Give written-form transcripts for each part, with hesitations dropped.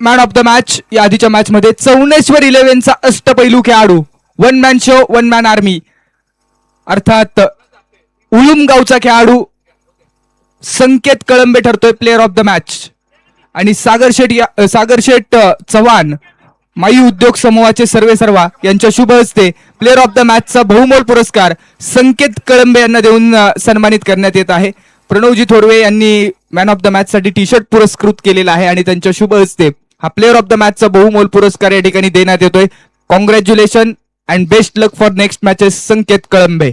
Man of the match या आधीच्या match मध्ये चौनेश्वर 11चा अष्टपैलू खेळाडू, one man show one man army अर्थात उळुमगावचा खेळाडू संकेत कळंबे ठरतोय प्लेअर ऑफ द मॅच. आणि सागर शेठ चव्हाण माई उद्योग समूहाचे सर्वेसर्वा यांच्या शुभ हस्ते प्लेअर ऑफ द मॅचचा बहुमोल पुरस्कार संकेत कळंबे यांना देऊन सन्मानित करण्यात येत आहे. प्रणवजी थोरवे यांनी मॅन ऑफ द मॅच साठी टी शर्ट पुरस्कृत केलेला आहे आणि त्यांच्या शुभ हस्ते हा प्लेअर ऑफ द मॅचचा बहुमोल पुरस्कार या ठिकाणी देण्यात येतोय. Congratulation and best luck for next matches Sanket Kalambe.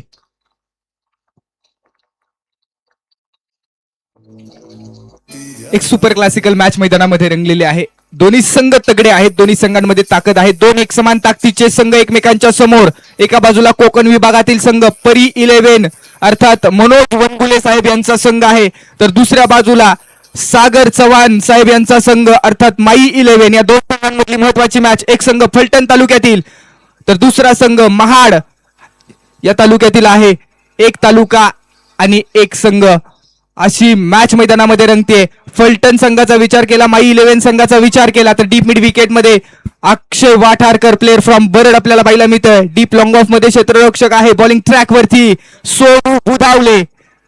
एक सुपर क्लासिकल मॅच मैदानामध्ये रंगलेले आहे. दोन्ही संघ तगडे आहेत, दोन्ही संघांमध्ये ताकद आहे. दोन एक समान ताकदीचे संघ एकमेकांच्या समोर. एका बाजूला कोकण विभागातील संघ परी 11 अर्थात मनोज वनगुले साहेब यांचा संघ आहे, तर दुसऱ्या बाजूला सागर चव्हाण साहेब यांचा संघ अर्थात माई 11. या दोन संघांमधली महत्वाची मॅच. एक संघ फलटण तालुक्यातील तर दुसरा संघ महाड या तालुक्यातील आहे. एक तालुका आणि एक संघ अशी मॅच मैदानामध्ये रंगते. फलटण संघाचा विचार केला, माई 11 संघाचा विचार केला तर डीप मिड विकेट मध्ये अक्षय वाठारकर प्लेअर फ्रॉम बरड आपल्याला पाहायला मिळतं. डीप लॉंग ऑफ मध्ये क्षेत्ररक्षक आहे. बॉलिंग ट्रॅक वरती सोनू बुधावले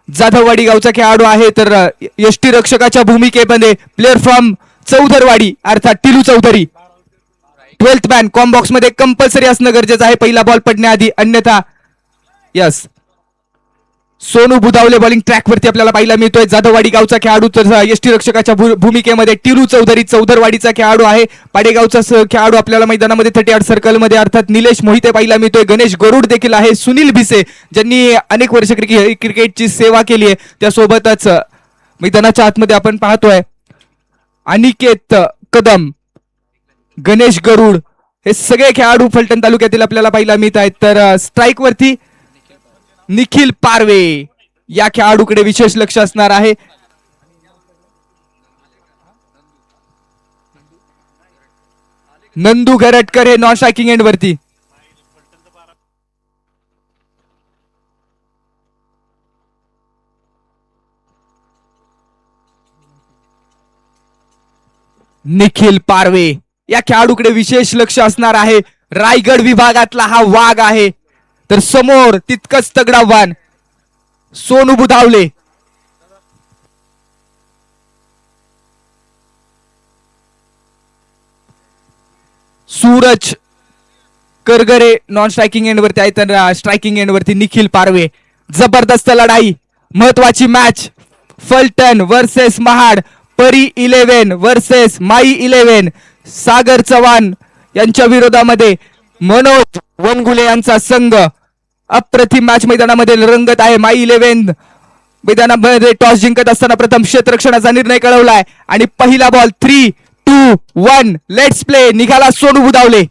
जाधववाडी गावचा खेळाडू आहे, तर यष्टी रक्षकाच्या भूमिकेमध्ये प्लेअर फ्रॉम चौधरवाडी अर्थात Tilu Chaudhari. 12th man com box मध्ये कंपल्सरी असणं गरजेचं आहे पहिला बॉल पडण्याआधी, अन्यथा yes. Sonu Budhawale bowling track वरती आपल्याला पाहायला मिळतोय. जाधववाडी गावचा खेळाडू तर यष्टी रक्षकाच्या भूमिकेमध्ये टिलू चौधरी चौधरवाडीचा खेळाडू आहे. पाडेगावचा खेळाडू आपल्याला मैदानामध्ये 38 सर्कल मध्ये अर्थात निलेश मोहिते पाहायला मिळतोय. गणेश गरुड देखील आहे. सुनील भिसे ज्यांनी अनेक वर्ष क्रिकेटची सेवा केली आहे, त्यासोबतच मैदानाच्या आतमध्ये आपण पाहतोय अनिकेत कदम, गणेश गरुड हे सगळे खेळाडू फलटण तालुक्यातील आपल्याला पाहायला मिळत आहेत. तर स्ट्राईक वरती निखिल पारवे या खेळाडूकडे विशेष लक्ष असणार आहे. नंदू गरटकर हे नॉन स्ट्रायकिंग एंड वरती. निखिल पारवे या खेळाडूकडे विशेष लक्ष असणार आहे. रायगड विभागातला हा वाघ आहे, तर समोर तितकंच तगडा वाण Sonu Budhawale. Suraj Kargare non striking end वरती आहे, तर स्ट्रायकिंग एंड वरती निखिल पारवे. जबरदस्त लढाई, महत्वाची मॅच. फलटण वर्सेस महाड, परी 11 वर्सेस माई 11. सागर चव्हाण यांच्या विरोधामध्ये मनोज वनगुले यांचा संघ. अप्रतिम मॅच मैदानामध्ये रंगत आहे. माई 11 मैदानामध्ये टॉस जिंकत असताना प्रथम क्षेत्ररक्षणाचा निर्णय कळवलाय आणि पहिला बॉल 3, 2, 1 लेट्स प्ले. निघाला सोनू बुधावले.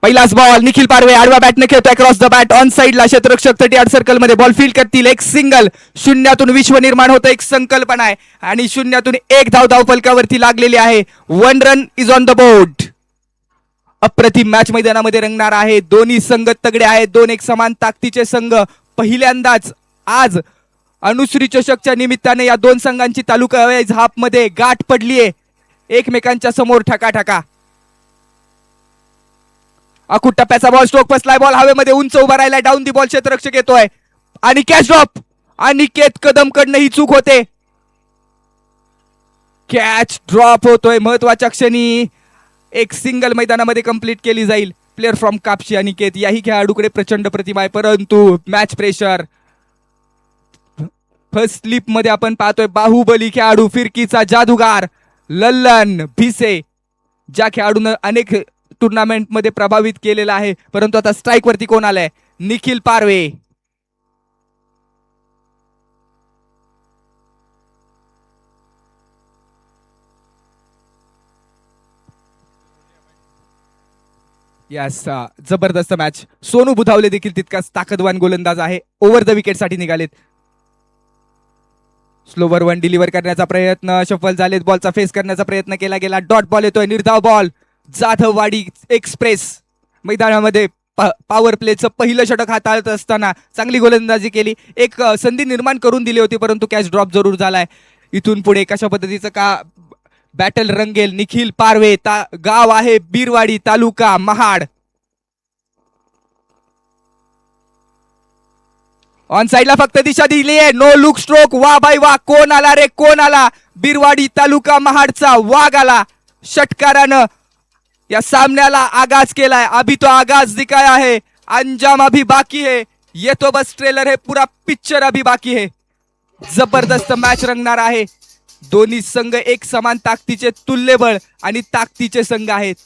पहिलाच बॉल निखिल पारवे आडवा बॅटने खेळतोय क्रॉस द बॅट ऑन साइडला. क्षेत्ररक्षक 38 सर्कल मध्ये बॉल फील्ड करतील. एक सिंगल. शून्यातून विश्व निर्माण होतं, एक संकल्पना आहे आणि शून्यातून एक धाव फलकावरती लागलेली आहे. 1 run is on the board. अप्रतिम मॅच मैदानामध्ये रंगणार आहे. दोन्ही संघ तगडे आहेत, दोन एक समान ताकदीचे संघ. पहिल्यांदाच आज अनुश्री चषकच्या निमित्ताने या दोन संघांची तालुका वाईज हाफ मध्ये गाठ पडलीये एकमेकांच्या समोर. ठकाठका अकुट टप्प्याचा बॉल, स्ट्रोक फसलाय. बॉल हवेमध्ये उंच उभा राहिलाय. डाऊन दी बॉल क्षेत्ररक्षक येतोय आणि कॅच ड्रॉप. अनिकेत कदम कडनं ही चूक होते. कॅच ड्रॉप होतोय महत्वाच्या क्षणी. एक सिंगल मैदानामध्ये कंप्लीट केली जाईल. Player from Kapshi Aniket. याही खेळाडूकडे प्रचंड प्रतिभा आहे, परंतु मॅच प्रेशर. फर्स्ट स्लिप मध्ये आपण पाहतोय बाहुबली खेळाडू, फिरकीचा जादूगार लल्लन भिसे, ज्या खेळाडून अनेक टुर्नामेंट मध्ये प्रभावित केलेला आहे. परंतु आता स्ट्राईक वरती कोण आलाय? निखिल पारवे. यस, जबरदस्त मॅच. सोनू बुधावले देखील तितकाच ताकदवान गोलंदाज आहे. ओव्हर द विकेट साठी निघालेत. स्लोवर वन डिलिव्हर करण्याचा प्रयत्न, सफल झालेत. बॉलचा फेस करण्याचा प्रयत्न केला गेला. डॉट बॉल येतोय, निर्धाव बॉल. जाधववाडी एक्सप्रेस मैदानामध्ये पॉवर प्लेचं पहिलं षटक हाताळत असताना चांगली गोलंदाजी केली. एक संधी निर्माण करून दिली होती, परंतु कॅच ड्रॉप जरूर झालाय. इथून पुढे कशा पद्धतीचं का बॅटल रंगेल. निखिल पारवे, गाव आहे बीरवाडी, तालुका महाड. ऑन साइडला फक्त दिशा दिली आहे. No look stroke. वा बाई वा, कोण आला रे, कोण आला? बीरवाडी तालुका महाडचा वाघ आला. षटकारानं या सामन्याला आगाज केलाय. अभी तो आगाज दिखाया है, अंजाम अभी बाकी है. ये तो बस ट्रेलर है, पूरा पिक्चर अभी बाकी है. जबरदस्त मॅच रंगणार आहे. दोन्ही संघ एक समान ताकदीचे, तुल्यबळ आणि ताकदीचे संघ आहेत.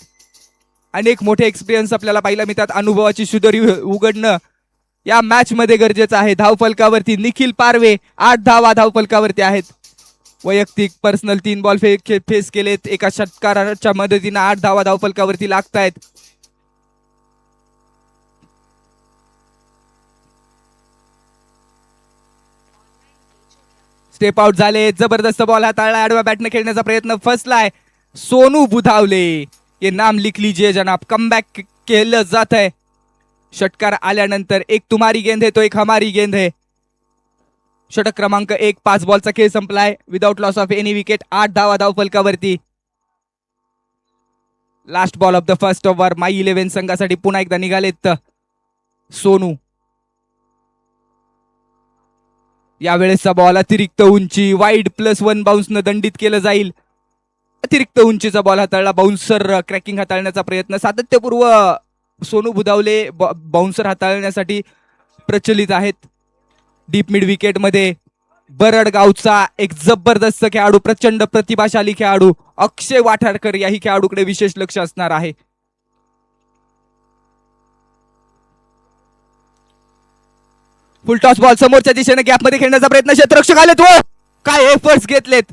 अनेक मोठे एक्सपिरियन्स आपल्याला पाहायला मिळतात. अनुभवाची शुदरी उघडणं या मॅच मध्ये गरजेचं आहे. धावफलकावरती निखिल पारवे 8 धावा धावफलकावरती आहेत. वैयक्तिक पर्सनल 3 बॉल फेस केलेत. एका षटकाराच्या मदतीने 8 धावा धावफलकावरती लागतायत. स्टेप आउट झाले. जबरदस्त बॉल हाताळला. आडव्या बॅटने खेळण्याचा प्रयत्न फसलाय. सोनू बुधावले, ये नाम लिख लीजिए जनाब. कमबॅक केलं जात आहे. षटकार आल्यानंतर एक तुम्हारी गेंद है तो एक हमारी गेंद है. षटक क्रमांक 1. 5 बॉलचा खेळ संपलाय. Without loss of any wicket. 8 धावा धावफलकावरती. Last ball of the first over. My 11 संघासाठी पुन्हा एकदा निघालेत सोनू. यावेळेसचा बॉल अतिरिक्त उंची, वाईड +1 बाउन्सनं दंडित केलं जाईल. अतिरिक्त उंचीचा बॉल हाताळला. बाउन्सर क्रॅकिंग हाताळण्याचा प्रयत्न. सातत्यपूर्व सोनू बुधावले बाउन्सर हाताळण्यासाठी प्रचलित आहेत. डीप मिड विकेट मध्ये बरड गावचा एक जबरदस्त खेळाडू, प्रचंड प्रतिभाशाली खेळाडू अक्षय वाठारकर, याही खेळाडूकडे विशेष लक्ष असणार आहे. फुल टॉस बॉल समोरच्या दिशेने गॅपमध्ये खेळण्याचा प्रयत्न. क्षेत्ररक्षक आलेत. हो, काय एफर्ट्स घेतलेत,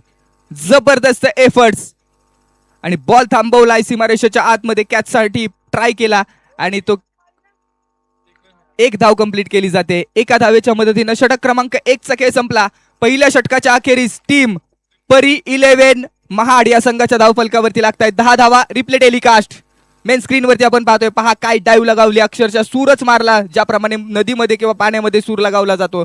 जबरदस्त एफर्ट्स. आणि बॉल थांबवलाय. सीमारेषेच्या आतमध्ये कॅच साठी ट्राय केला आणि तो एक धाव कंप्लीट केली जाते. एका धावेच्या मदतीने षटक क्रमांक 1 चा खेळ संपला. पहिल्या षटकाच्या अखेरीस टीम परी 11 महाड या संघाच्या धावफलकावरती लागतायत 10 धावा. रिप्ले टेलिकास्ट मेन स्क्रीन वरती आपण पाहतोय. पहा काय डाईव्ह लगावली, अक्षरशः सूरच मारला, ज्याप्रमाणे नदीमध्ये किंवा पाण्यामध्ये सूर लगावला जातो.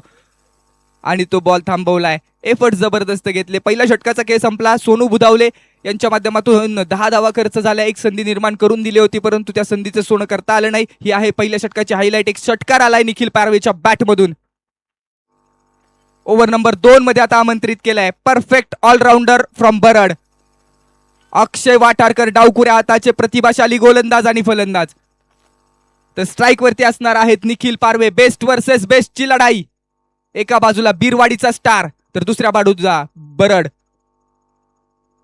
आणि तो बॉल थांबवलाय. एफर्ट जबरदस्त घेतले. पहिल्या षटकाचा खेळ संपला. सोनू बुधावले यांच्या माध्यमातून 10 धावा खर्च झाला. एक संधी निर्माण करून दिली होती, परंतु त्या संधीचं सोनं करता आलं नाही. ही आहे पहिल्या षटकाची हायलाइट. एक षटकार आलाय निखिल पारवेच्या बॅटमधून. ओव्हर नंबर 2 मध्ये आता आमंत्रित केलाय परफेक्ट ऑलराऊंडर फ्रॉम बरड अक्षय वाठारकर. डावकुऱ्या हाताचे प्रतिभाशाली गोलंदाज आणि फलंदाज. तर स्ट्राईक वरती असणार आहेत निखिल पारवे. बेस्ट वर्सेस बेस्टची लढाई. एका बाजूला बीरवाडीचा स्टार, तर दुसऱ्या बाजूचा बरड.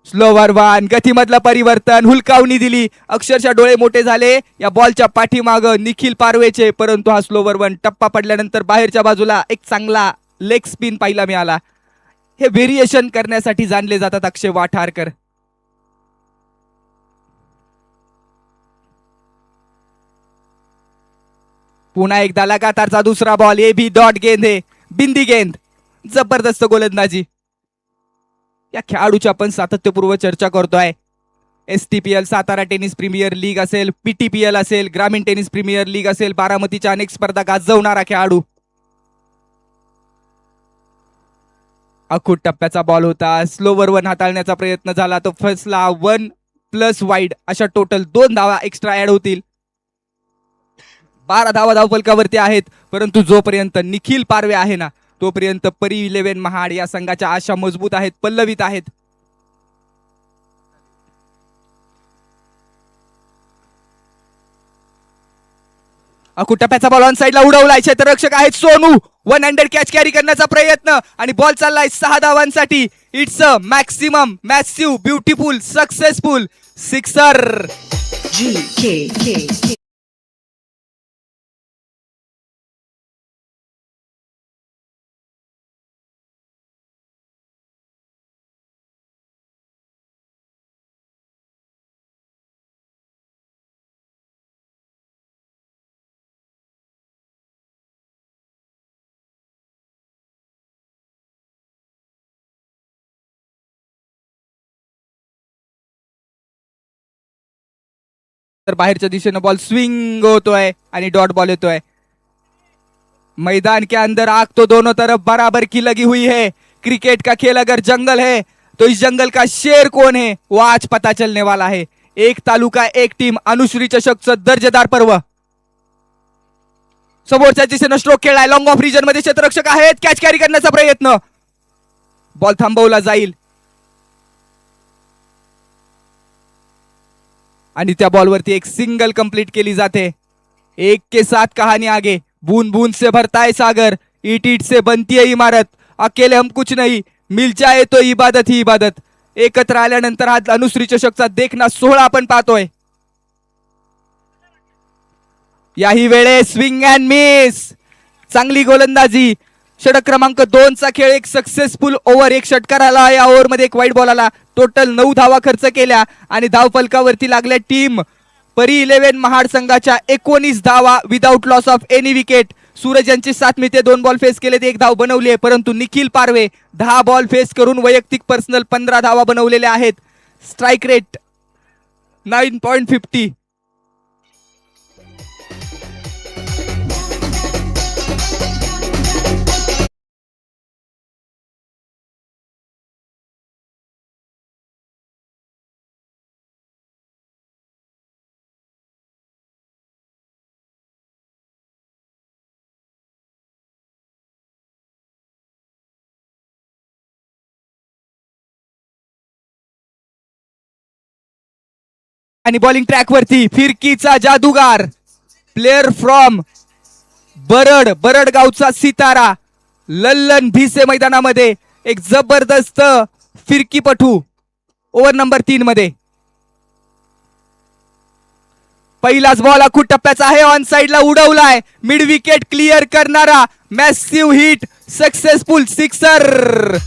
स्लोवर वन, गतीमधलं परिवर्तन, हुलकावणी दिली. अक्षरशः डोळे मोठे झाले या बॉलच्या पाठीमाग निखिल पारवेचे, परंतु हा स्लोवर वन टप्पा पडल्यानंतर बाहेरच्या बाजूला एक चांगला लेग स्पिन पाहायला मिळाला. हे व्हेरिएशन करण्यासाठी जाणले जातात अक्षय वाठारकर. पुन्हा एकदा लगातारचा दुसरा बॉल. ए भी डॉट गेंद है, बिंदी गेंद. जबरदस्त गोलंदाजी. या खेळाडूची आपण सातत्यपूर्व चर्चा करतोय. STPL Satara tennis premier league असेल, PTPL असेल, ग्रामीण टेनिस प्रीमियर लीग असेल, बारामतीच्या अनेक स्पर्धा गाजवणारा खेळाडू. अखूट टप्प्याचा बॉल होता. स्लोवर वन हाताळण्याचा प्रयत्न झाला, तो फसला. 1 प्लस वाईड अशा टोटल 2 धावा एक्स्ट्रा ऍड होतील. 12 धावा धावफलकावरती आहेत, परंतु जोपर्यंत निखिल पारवे आहे ना, तोपर्यंत परी 11 महाड या संघाच्या आशा मजबूत आहेत, पल्लवित आहेत. अकुटप्याचा बॉल ऑन साइडला उडवलाय. क्षेत्ररक्षक आहेत सोनू. 1 हँडेड कॅच कॅरी करण्याचा प्रयत्न आणि बॉल चाललाय 6 धावांसाठी. It's a maximum massive beautiful successful sixer. तर बाहेरच्या दिशेने बॉल स्विंग होतोय आणि डॉट बॉल येतोय. मैदान के अंदर आग तो दोनों तरफ बराबर की लगी हुई है. क्रिकेट का खेल अगर जंगल है तो इस जंगल का शेर कौन है वो आज पता चलने वाला है. एक तालुका एक टीम अनुश्री चषकचं दर्जेदार पर्व. समोरच्या दिशेनं स्ट्रोक खेळलाय. लॉंग ऑफ रिजन मध्ये क्षेत्ररक्षक आहेत. कॅच कॅरी करण्याचा प्रयत्न. बॉल थांबवला जाईल आणि त्या बॉलवरती एक सिंगल कंप्लीट केली जाते. 1 के साथ कहानी आगे. बूंद बूंद से भरता है सागर, ईट ईट से बनती है इमारत. अकेले हम कुछ नहीं, मिल जाए तो इबादत ही इबादत. एकत्र आल्यानंतर हा अनुश्री चषकचा देखना सोहळा आपण पाहतोय. याही वेळेस स्विंग अँड मिस. चांगली गोलंदाजी. षटक क्रमांक 2 चा खेळ. एक सक्सेसफुल ओव्हर. एक षटकार आला या ओव्हर मध्ये. एक वाईट बॉल आला. टोटल 9 धावा खर्च केल्या आणि धावफलकावरती लागल्या टीम परी 11 महाड संघाच्या 19 धावा without loss of any wicket. Suraj यांची 7 मिनिटे 2 बॉल फेस केले, 1 धाव बनवली आहे. परंतु निखिल पारवे 10 बॉल फेस करून वैयक्तिक पर्सनल 15 धावा बनवलेल्या आहेत. Strike rate 9.50. आणि बॉलिंग ट्रॅक वरती फिरकीचा जादूगार. प्लेअर फ्रॉम बरड गावचा सितारा. लल्लन भिसे मैदानामध्ये एक जबरदस्त फिरकीपटू. ओव्हर नंबर 3 मध्ये पहिलाच बॉल आखूड टप्प्याचा आहे. ऑन साइडला उडवलाय. मिड विकेट क्लिअर करणारा massive hit. Successful sixer.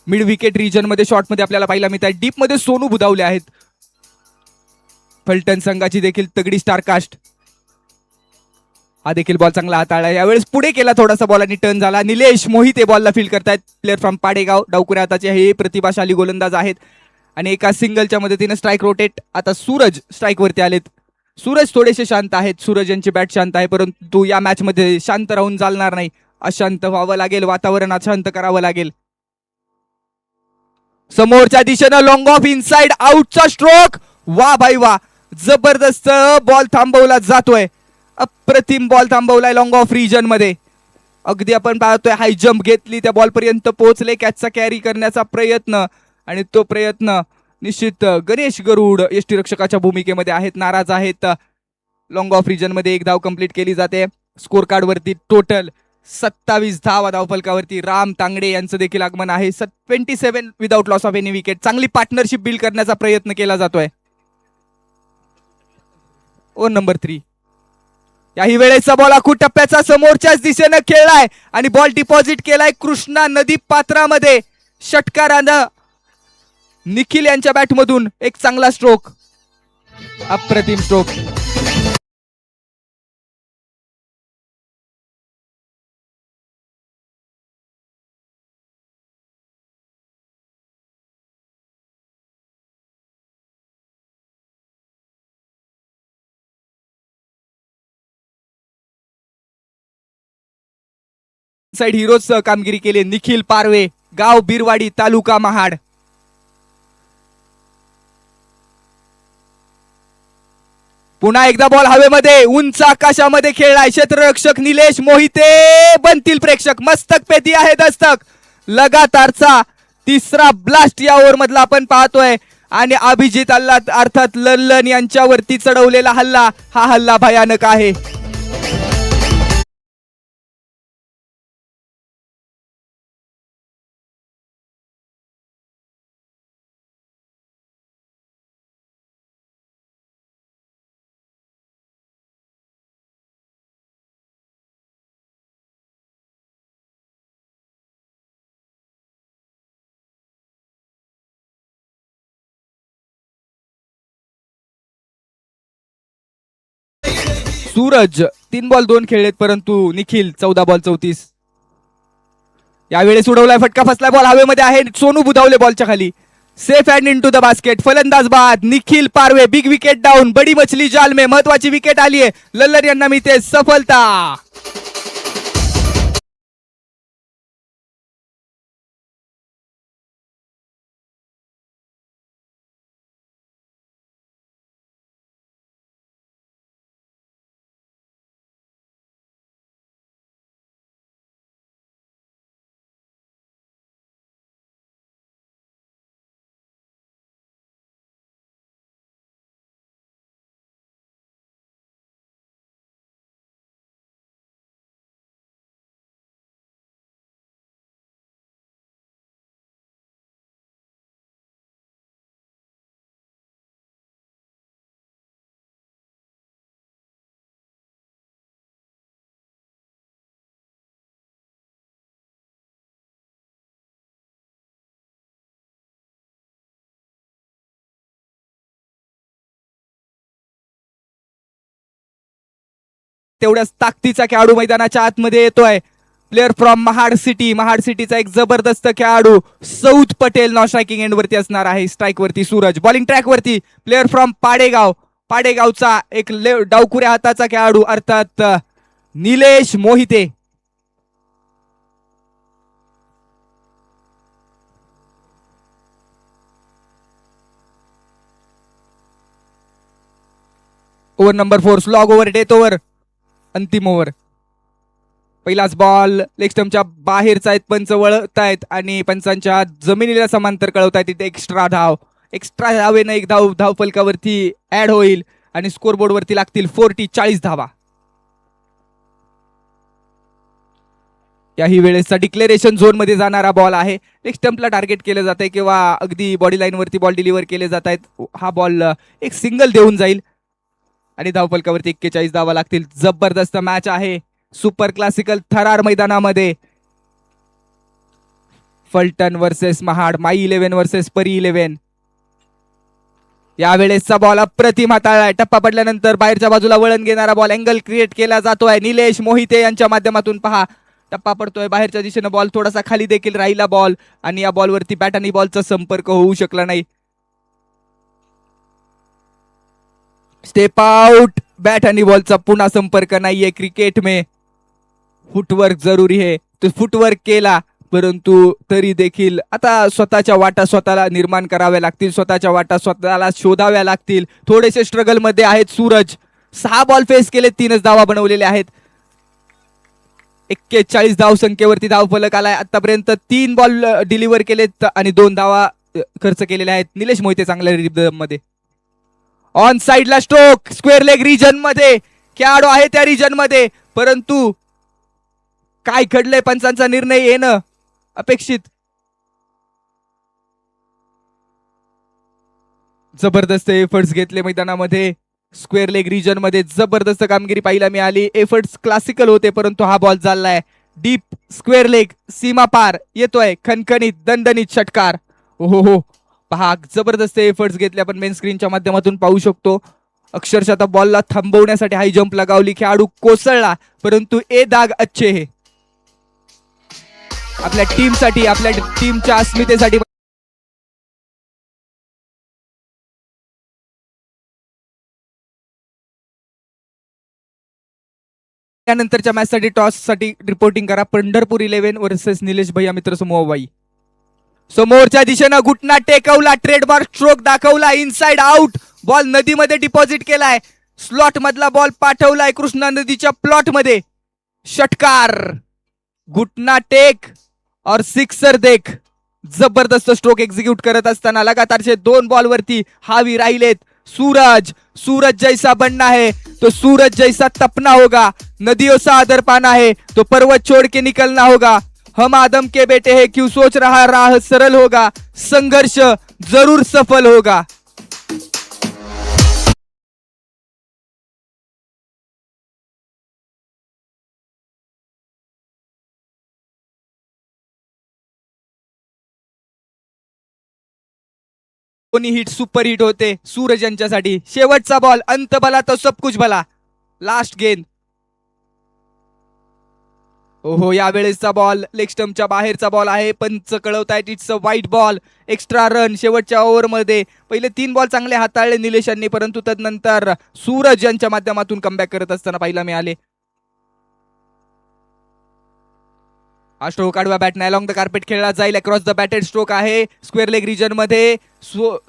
Mid wicket region मध्ये शॉर्ट मध्ये आपल्याला पाहायला मिळत आहे. डीप मध्ये सोनू बुधावले आहेत. फलटण संघाची देखील तगडी स्टारकास्ट. हा देखील बॉल चांगला हाताळला. यावेळेस पुढे केला थोडासा बॉल आणि टर्न झाला. निलेश मोहिते बॉलला फील करतायत. Player from Padegaon. डावकुऱ्या हाताचे हे प्रतिभाशाली गोलंदाज आहेत आणि एका सिंगलच्या मदतीने स्ट्राईक रोटेट. आता सूरज स्ट्राईक वरती आलेत. सूरज थोडेसे शांत आहेत. सूरज यांची बॅट शांत आहे, परंतु या मॅच मध्ये शांत राहून चालणार नाही. अशांत व्हावं लागेल. वातावरण अशांत करावं लागेल. समोरच्या दिशेनं लॉंग ऑफ इनसाइड आउटचा स्ट्रोक. वा भाई वा. जबरदस्त बॉल थांबवला जातोय. अप्रतिम बॉल थांबवलाय लॉंग ऑफ रिजन मध्ये. अगदी आपण पाहतोय हाय जंप घेतली, त्या बॉल पर्यंत पोहोचले. कॅचचा कॅरी करण्याचा प्रयत्न आणि तो प्रयत्न निश्चित गणेश गरुड यष्टीरक्षकाच्या भूमिकेमध्ये आहेत. नाराज आहेत. लॉंग ऑफ रिजन मध्ये 1 धाव कंप्लीट केली जाते. स्कोर कार्ड वरती टोटल 27 धावा धावफलकावरती. राम तांगडे यांचं देखील आगमन आहे. 27 without loss of any wicket. चांगली पार्टनरशिप बिल्ड करण्याचा प्रयत्न केला जातोय. Over number 3. याही वेळेचा बॉल आखूड टप्प्याचा समोरच्याच दिशेनं खेळलाय आणि बॉल डिपॉझिट केलाय कृष्णा नदी पात्रामध्ये. षटकारानं निखिल यांच्या बॅटमधून एक चांगला स्ट्रोक. अप्रतिम स्ट्रोक. साइड हिरोज कामगिरी केली. निखिल पारवे, गाव बिरवाडी, तालुका महाड. पुन्हा एकदा बॉल हवेमध्ये उंच आकाशामध्ये खेळलाय. क्षेत्ररक्षक निलेश मोहिते बनतील प्रेक्षक. मस्तक पेती आहे दस्तक. लगातारचा 3रा ब्लास्ट या ओव्हर मधला आपण पाहतोय आणि अभिजित अल्ला अर्थात लल्लन यांच्यावरती चढवलेला हल्ला. हा हल्ला भयानक आहे. सूरज 3 बॉल 2 खेळलेत, परंतु निखिल 14 बॉल 34. यावेळेस उडवलाय फटका, फसलाय बॉल हवेमध्ये आहे. सोनू बुधावले बॉलच्या खाली. Safe and into the basket. फलंदाज बाद. Nikhil Parve. Big wicket down. बडी मछली जाल में महत्वाची विकेट आली आहे. लल्लर यांना मिळते सफलता. तेवढ्याच ताकदीचा खेळाडू मैदानाच्या आतमध्ये येतोय. Player from Mahad city. Mahad सिटीचा एक जबरदस्त खेळाडू Saud Patel non striking end वरती असणार आहे. स्ट्राईक वरती सूरज. बॉलिंग ट्रॅक वरती प्लेअर फ्रॉम पाडेगाव. पाडेगावचा एक डावकुऱ्या हाताचा खेळाडू अर्थात Nilesh Mohite. Over number 4 slog over death over. अंतिम ओव्हर. पहिलाच बॉल लेग स्टंपच्या बाहेरचा आहेत. पंच वळतायत आणि पंचांच्या जमिनीला समांतर कळवतायत. तिथे एक्स्ट्रा धाव. एक्स्ट्रा धावेनं एक धाव फलकावरती ऍड होईल आणि स्कोरबोर्ड वरती लागतील 40 धावा. याही वेळेसचा डिक्लेरेशन झोन मध्ये जाणारा बॉल आहे. लेग स्टंपला टार्गेट केलं जात आहे किंवा अगदी बॉडी लाईन वरती बॉल डिलिव्हर केले जात आहेत. हा बॉल एक सिंगल देऊन जाईल आणि धावफलकावरती 41 धावा लागतील. जबरदस्त मॅच आहे सुपर क्लासिकल थरार मैदानामध्ये. फलटण वर्सेस महाड. माई 11 वर्सेस परी 11. यावेळेसचा बॉल अप्रतिम हाताळलाय. टप्पा पडल्यानंतर बाहेरच्या बाजूला वळण घेणारा बॉल अँगल क्रिएट केला जातोय. निलेश मोहिते यांच्या माध्यमातून पहा. टप्पा पडतोय बाहेरच्या दिशेने. बॉल थोडासा खाली देखील राहिला बॉल आणि या बॉलवरती बॅट आणि बॉलचा संपर्क होऊ शकला नाही. Step out. बैट आणि बॉलचा पुन्हा संपर्क नाहीये. क्रिकेट में फुटवर्क जरुरी है. तो फुटवर्क केला परंतु तरी देखील आता स्वतःच्या वाटा स्वतःला निर्माण कराव्या लागतील. स्वतःच्या वाटा स्वतःला शोधाव्या लागतील. थोडेसे स्ट्रगल मध्ये आहेत सूरज. 6 बॉल फेस केले, 3च धावा बनवलेले आहेत. 41 धाव संख्येवरती धाव फलक आलाय. आतापर्यंत 3 बॉल डिलिव्हर केलेत आणि 2 धावा खर्च केलेल्या आहेत. निलेश मोहिते चांगल्या रिदम मध्ये. ऑन साइडला स्ट्रोक. स्क्वेअर लेग रिजन मध्ये खेळाडू आहे त्या रिजन मध्ये, परंतु काय घडलंय पंचांचा निर्णय येणं अपेक्षित. जबरदस्त एफर्ट्स घेतले मैदानामध्ये. स्क्वेअर लेग रिजन मध्ये जबरदस्त कामगिरी पाहायला मिळाली. एफर्ट्स क्लासिकल होते परंतु हा बॉल चाललाय डीप स्क्वेअर लेग. सीमा पार येतोय खणखणीत दणदणीत षटकार. हो पहा जबरदस्त एफर्ट्स घेतले. आपण मेन स्क्रीनच्या माध्यमातून पाहू शकतो. अक्षरशः आता बॉलला थांबवण्यासाठी हाय जंप लगावली. खेळाडू कोसळला परंतु ए दाग अच्छे हे. आपल्या टीमसाठी आपल्या टीमच्या अस्मितेसाठी त्यानंतरच्या मॅच साठी टॉस साठी रिपोर्टिंग करा. पंढरपूर 11 वर्सेस निलेश भैया मित्र समूह वाई. समोरच्या दिशेनं घुटना टेकवला. ट्रेडमार्क स्ट्रोक दाखवला. Inside out. बॉल नदीमध्ये डिपॉझिट केलाय. स्लॉट मधला बॉल पाठवलाय कृष्णा नदीच्या प्लॉट मध्ये. षटकार. घुटना टेक और सिक्सर देख. जबरदस्त स्ट्रोक एक्झिक्यूट करत असताना लगातारचे 2 बॉल वरती हावी राहिलेत. सूरज जैसा बनना है तो सूरज जैसा तपना होगा. नदियों सा आदर पाना है तो पर्वत छोड़ के निकलना होगा. हम आदम के बेटे हैं क्यों सोच रहा राह सरल होगा. संघर्ष जरूर सफल होगा. दोन्ही हिट सुपर हिट होते सूरज यांच्यासाठी. शेवटचा बॉल अंत भला तो सब कुछ भला. लास्ट गेंद. ओहो, यावेळेसचा बॉल लेग स्टंपच्या बाहेरचा बॉल आहे. पंच कळवतायत इट्स अ वाईट बॉल. एक्स्ट्रा रन शेवटच्या ओव्हरमध्ये. पहिले 3 बॉल चांगले हाताळले निलेश यांनी, परंतु तदनंतर सूरज यांच्या माध्यमातून कमबॅक करत असताना पाहायला मिळाले. हा स्ट्रोक आडव्या बॅटने अलॉंग द कार्पेट खेळला जाईल. अक्रॉस द बॅटेड स्ट्रोक आहे स्क्वेअर लेग रिजन मध्ये.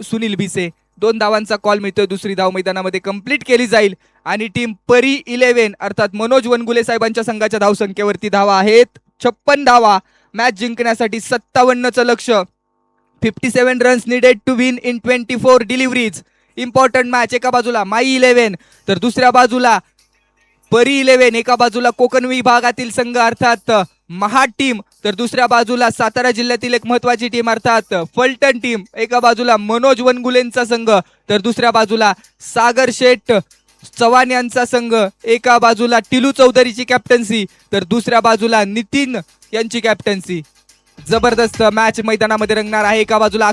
सुनील भिसे 2 धावांचा कॉल मिळतोय. दुसरी धाव मैदानामध्ये कंप्लीट केली जाईल आणि टीम परी 11 अर्थात मनोज वनगुले साहेबांच्या संघाच्या धावसंख्येवरती धावा आहेत 56 धावा. मॅच जिंकण्यासाठी 57चं लक्ष. 57 runs needed to win in 24 deliveries. Important match. एका बाजूला माई 11 तर दुसऱ्या बाजूला परी 11. एका बाजूला कोकण विभागातील संघ अर्थात महाड टीम तर दुसऱ्या बाजूला सातारा जिल्ह्यातील एक महत्वाची टीम अर्थात फलटण टीम. एका बाजूला मनोज वनगुलेंचा संघ तर दुसऱ्या बाजूला सागर शेठ चव्हाण यांचा संघ. एका बाजूला टिलू चौधरीची कॅप्टन्सी तर दुसऱ्या बाजूला नितीन यांची कॅप्टन्सी. जबरदस्त मॅच मैदानामध्ये रंगणार आहे. एका बाजूला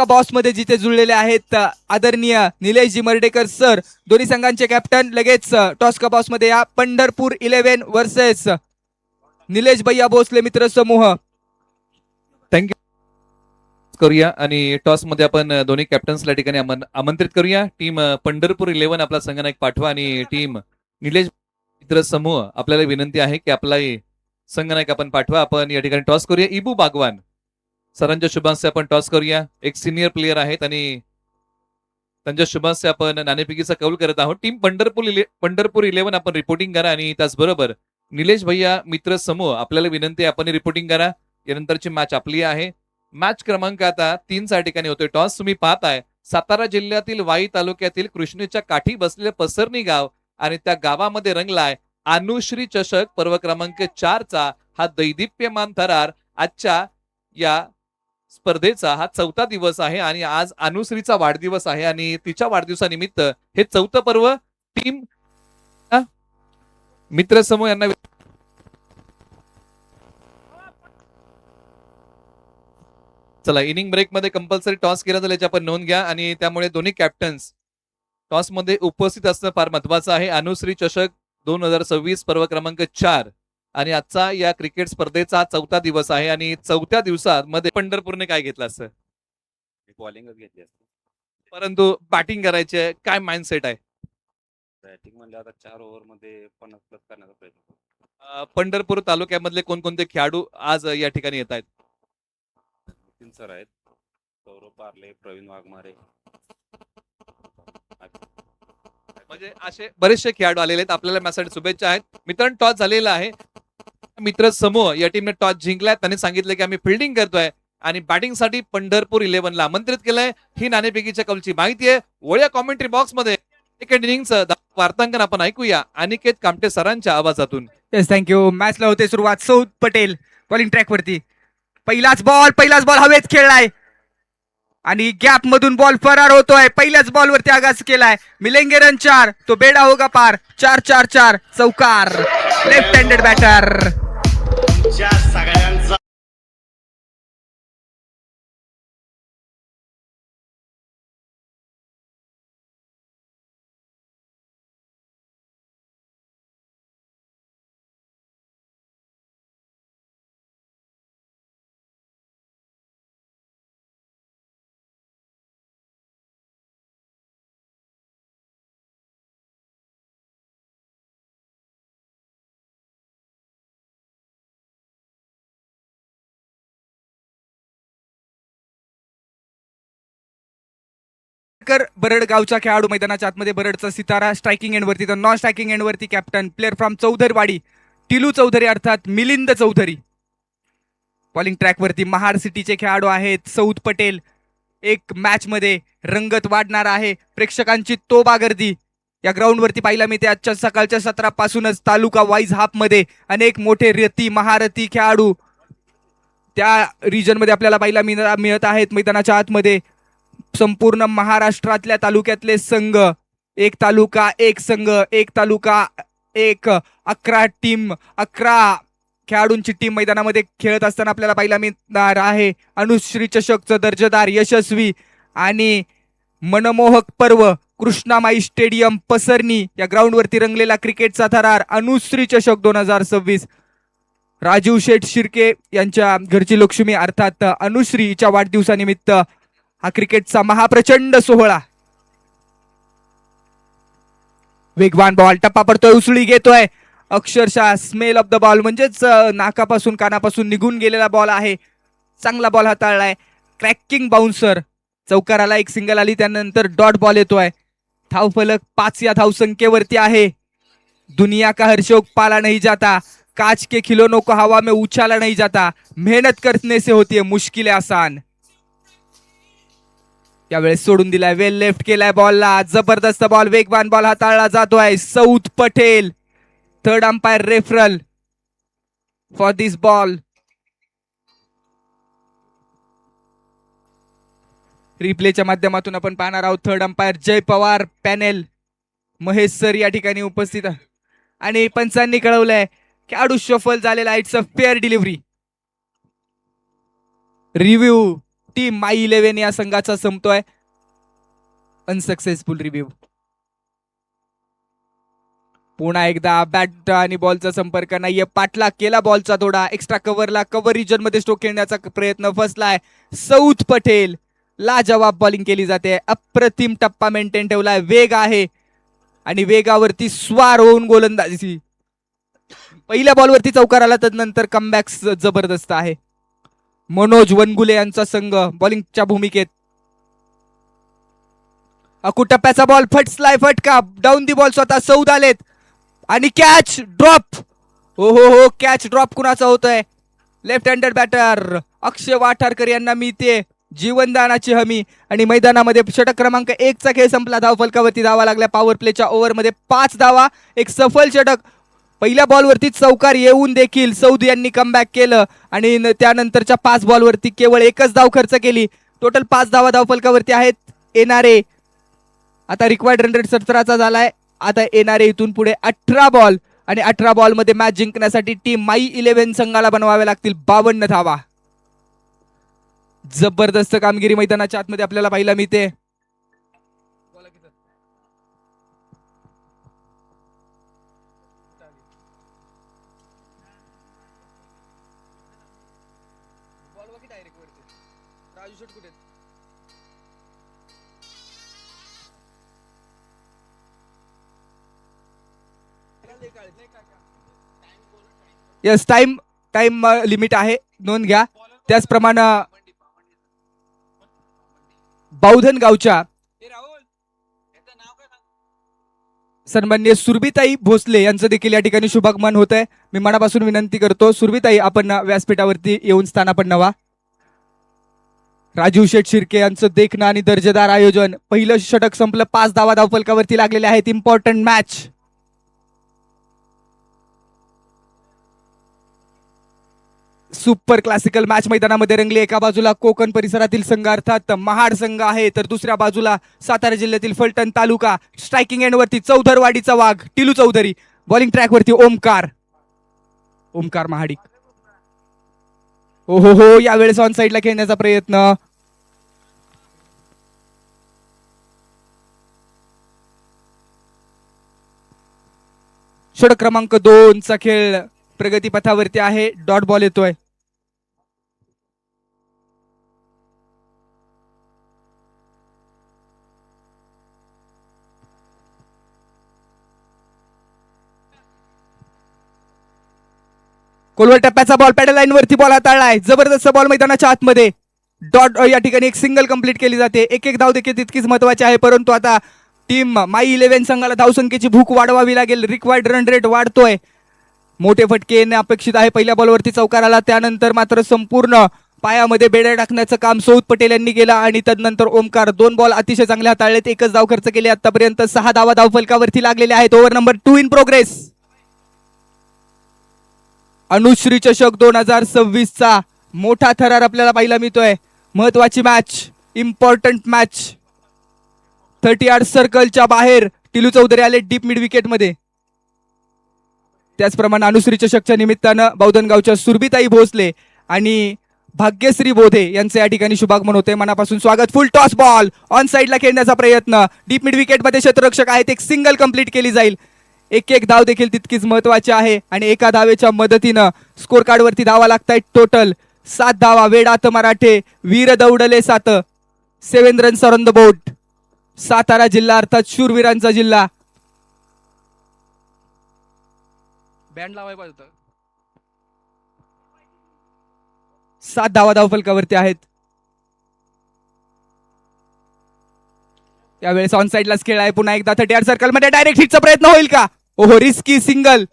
बॉस मध्ये जिथे जुळलेले आहेत आदरणीय निलेशजी मर्डेकर सर, दोन्ही संघांचे कॅप्टन. लगेच टॉस का बॉस मध्ये या पंढरपूर 11 वर्सेस निलेश भैया भोसले मित्र समूह. थँक्यू करूया आणि टॉस मध्ये आपण दोन्ही कॅप्टन्सला ठिकाणी आमंत्रित करूया. टीम पंढरपूर 11 आपला संघनायक पाठवा आणि टीम निलेश मित्र समूह आपल्याला विनंती आहे की आपला संघनायक आपण पाठवा. आपण या ठिकाणी टॉस करूया. इबू बागवान सरांच्या शुभांश आपण टॉस करूया. एक सिनियर प्लेयर आहेत आणि त्यांच्या शुभांश आपण नाणेफेकीचा कौल करत आहोत. टीम पंढरपूर 11 आपण रिपोर्टिंग करा आणि त्याचबरोबर निलेश भैया मित्र समूह आपल्याला विनंती आहे आपण रिपोर्टिंग करा. यानंतरची मॅच आपली आहे. मॅच क्रमांक आता 3 ठिकाणी होतोय. टॉस तुम्ही पाहताय सातारा जिल्ह्यातील वाई तालुक्यातील कृष्णेच्या काठी बसलेले पसरणी गाव आणि त्या गावामध्ये रंगलाय अनुश्री चषक पर्व क्रमांक 4चा हा दैदिप्यमान थरार. आजच्या या स्पर्धेचा हा 4था दिवस आहे आणि आज अनुश्रीचा वाढदिवस आहे आणि तिच्या वाढदिवसानिमित्त हे 4थं पर्व टीम मित्र समूह यांना चला इनिंग ब्रेक मध्ये कंपल्सरी टॉस केला तर याची आपण नोंद घ्या आणि त्यामुळे दोन्ही कॅप्टन्स टॉस मध्ये उपस्थित असणं फार महत्वाचं आहे. अनुश्री चषक 2026 पर्व क्रमांक 4 आणि आजचा या क्रिकेट स्पर्धेचा 4था दिवस आहे आणि 4थ्या दिवसामध्ये पंढरपूरने काय घेतलं असतं? बॉलिंगच घेतली असते, परंतु बॅटिंग करायचे काय माइंडसेट आहे? बॅटिंग म्हणजे आता 4 ओव्हर मध्ये 50 प्लस करण्याचा प्रयत्न करू. पंढरपूर तालुक्यामधले कोणकोणते खेळाडू आज या ठिकाणी येत आहेत? नितीन सर आहेत, सौरभ पार्ले, प्रवीण वाघमारे. म्हणजे असे बरेचसे खेळाडू आलेले आहेत. आपल्याला मॅचसाठी शुभेच्छा आहेत. मित्रांनो टॉस झालेला आहे. मित्र समूह या टीमने टॉस जिंकलाय. त्यांनी सांगितलं की आम्ही फिल्डिंग करतोय आणि बॅटिंगसाठी पंढरपूर 11 ला आमंत्रित केलंय. ही नाणेफेकीच्या कौलची माहिती आहे. ओळ्या कॉमेंट्री बॉक्स मध्ये क्रिकेट इनिंगचं वार्तांकन आपण ऐकूया अनिकेत कामटे सरांच्या आवाजातून. Yes thank you. मॅचला होते सुरुवात. सौद पटेल बॉलिंग ट्रॅक वरती. पहिलाच बॉल हवेत खेळलाय आणि गॅप मधून बॉल फरार होतोय. पहिल्याच बॉल वरती आगास केलाय. मिलेंगे रन 4 तो बेडा होगा पार. 4-4-4 चौकार. Left handed batter. बरड गावच्या खेळाडू मैदानाच्या आतमध्ये. बरडचा सितारा स्ट्रायकिंग एंड वरती तर नॉन स्ट्रायकिंग एंड वरती कॅप्टन प्लेअर फ्रॉम चौधरवाडी टिलू चौधरी अर्थात मिलिंद चौधरी. बॉलिंग ट्रॅक वरती महाड सिटीचे खेळाडू आहेत सौद पटेल. एक मॅच मध्ये रंगत वाढणार आहे. प्रेक्षकांची तोबा गर्दी या ग्राउंड वरती पाहायला मिळते. आजच्या सकाळच्या 17 पासूनच तालुका वाईज हाफ मध्ये अनेक मोठे रती महारथी खेळाडू त्या रिजन मध्ये आपल्याला पाहायला मिळत आहेत. मैदानाच्या आतमध्ये संपूर्ण महाराष्ट्रातल्या तालुक्यातले संघ. एक तालुका एक संघ, एक तालुका एक 11 टीम 11 खेळाडूंची टीम मैदानामध्ये खेळत असताना आपल्याला पाहायला मिळणार आहे. अनुश्री चषकचं दर्जेदार, यशस्वी आणि मनमोहक पर्व कृष्णामाई स्टेडियम पसरणी या ग्राउंडवरती रंगलेला क्रिकेटचा थरार अनुश्री चषक 2026. राजीव शेठ शिर्के यांच्या घरची लक्ष्मी अर्थात अनुश्रीच्या वाढदिवसानिमित्त हा क्रिकेटचा महाप्रचंड सोहळा. वेगवान बॉल, टप्पा पडतोय, उसळी घेतोय, अक्षरशः स्मेल ऑफ द बॉल म्हणजेच नाकापासून कानापासून निघून गेलेला बॉल आहे. चांगला बॉल हाताळलाय, क्रॅकिंग बाउन्सर, चौकाराला एक सिंगल आली, त्यानंतर डॉट बॉल येतोय. धावफलक 5 या धावसंख्येवरती आहे. दुनिया का हर शौक पाला नहीं जाता, काच के खिलौनों को हवा में उछाला नहीं जाता, मेहनत करने से होती है मुश्किलें आसान. यावेळेस सोडून दिलाय, वेल लेफ्ट केलाय बॉलला, जबरदस्त बॉल, वेगवान बॉल हाताळला जातोय. Saud Patel, third umpire referral for this ball. रिप्लेच्या माध्यमातून आपण पाहणार आहोत. Third umpire Jay Pawar, panel Mahesh sir या ठिकाणी उपस्थित आणि पंचांनी कळवलंय खेळाडू शफल झालेला. It's a fair delivery. Review team my 11 या संघाचा संपतोय. Unsuccessful review. पुन्हा एकदा बॅट आणि बॉलचा संपर्क नाहीये. पाठलाग केला बॉलचा, थोडा एक्स्ट्रा कव्हरला, कव्हर रिजन मध्ये स्ट्रोक खेळण्याचा प्रयत्न फसलाय. सौद पटेल, लाजवाब बॉलिंग केली जाते. अप्रतिम टप्पा मेंटेन ठेवलाय, वेग आहे आणि वेगावरती स्वार होऊन गोलंदाजी. पहिल्या बॉलवरती चौकार आला, तदनंतर कमबॅक जबरदस्त आहे. मनोज वनगुले यांचा संघ बॉलिंगच्या भूमिकेत. अकुटप्प्याचा बॉल, फटस्लाय, फटका, डाऊन दी बॉल, स्वतः सौद आलेत आणि कॅच ड्रॉप. हो हो हो, कॅच ड्रॉप कुणाचा होतोय? लेफ्ट हँडेड बॅटर अक्षय वाठारकर यांना मिळते जीवनदानाची हमी आणि मैदानामध्ये षटक क्रमांक 1 चा खेळ संपला. धावफलकावरती धावा लागल्या. पॉवर प्लेच्या ओव्हरमध्ये 5 धावा, एक सफल षटक. पहिल्या बॉलवरती चौकार येऊन देखील सौद यांनी कमबॅक केलं आणि त्यानंतरच्या 5 बॉलवरती केवळ 1च धाव खर्च केली. टोटल 5 धावा धावफलकावरती आहेत. येणारे आता रिक्वायर्ड रन रेट 17चा झालाय. आता येणारे इथून पुढे 18 बॉल आणि 18 बॉल मध्ये मॅच जिंकण्यासाठी टीम माई 11 संघाला बनवावे लागतील 52 धावा. जबरदस्त कामगिरी मैदानाच्या आतमध्ये आपल्याला पाहायला मिळते. यस, टाइम लिमिट आहे, नोंद घ्या. त्याचप्रमाणे बावधन गावच्या सन्माननीय सुरभीताई भोसले यांचं देखील या ठिकाणी शुभागमन होत आहे. मी मनापासून विनंती करतो, सुरभीताई आपण व्यासपीठावरती येऊन स्थान आपण नवा. राजीव शेठ शिर्के यांचं देखणं आणि दर्जेदार आयोजन. पहिलं षटक संपलं, 5 धावा धावफलकावरती लागलेल्या आहेत. Important match. Super classical match मैदानामध्ये रंगली. एका बाजूला कोकण परिसरातील संघ अर्थात महाड संघ आहे, तर दुसऱ्या बाजूला सातारा जिल्ह्यातील फलटण तालुका. स्ट्रायकिंग एंड वरती चौधरवाडीचा वाघ टिलू चौधरी. बॉलिंग ट्रॅक वरती ओमकार महाडिक. हो हो हो, यावेळेस ऑन साइडला खेळण्याचा प्रयत्न. षटक क्रमांक 2 चा खेळ प्रगतीपथावरती आहे. डॉट बॉल येतोय. कोलवर टप्प्याचा बॉल, पॅडल लाईन वरती बॉल हाताळलाय. जबरदस्त बॉल मैदानाच्या आतमध्ये. डॉट या ठिकाणी एक सिंगल कंप्लीट केली जाते. एक धाव देखील तितकीच महत्वाची आहे, परंतु आता टीम माई 11 संघाला धावसंख्येची भूक वाढवावी लागेल. रिक्वायर्ड रन रेट वाढतोय. मोठे फटके येणे अपेक्षित आहे. पहिल्या बॉलवरती चौकार आला, त्यानंतर मात्र संपूर्ण पायामध्ये बेड्या टाकण्याचं काम सौद पटेल यांनी केलं आणि तदनंतर ओमकार. 2 बॉल अतिशय चांगले हाताळलेत. 1च धाव खर्च केली. आतापर्यंत 6 धावा धावफलकावरती लागलेल्या आहेत. Over number 2 in progress. Anushree चषक 2026 चा मोठा थरार आपल्याला पाहायला मिळतोय. महत्वाची मॅच, इम्पॉर्टंट मॅच. 30 यार्ड सर्कलच्या बाहेर टिलू चौधरी आले डीप मिड विकेट मध्ये. त्याचप्रमाणे अनुश्री चषकच्या निमित्तानं बौद्धनगावच्या सुरभिताई भोसले आणि भाग्यश्री बोधे यांचे या ठिकाणी शुभागमन होते. मनापासून स्वागत. फुल टॉस बॉल ऑन साईडला खेळण्याचा प्रयत्न. डीप मिड विकेट मध्ये क्षेत्ररक्षक आहेत. एक सिंगल कंप्लीट केली जाईल. एक एक धाव देखील तितकीच महत्वाची आहे आणि एका धावेच्या मदतीनं स्कोर कार्ड वरती धावा लागतायत. टोटल 7 धावा. वेडात मराठे वीर दौडले 7. 7 runs on the board. Satara जिल्हा अर्थात शूरवीरांचा जिल्हा. बँड लावाय पाहिजे. 7 धावा धावफलकावरती आहेत. यावेळेस ऑन साइडलाच खेळ आहे. पुन्हा एकदा 38 सर्कल मध्ये डायरेक्ट हिटचा प्रयत्न होईल का? ओहो, risky single.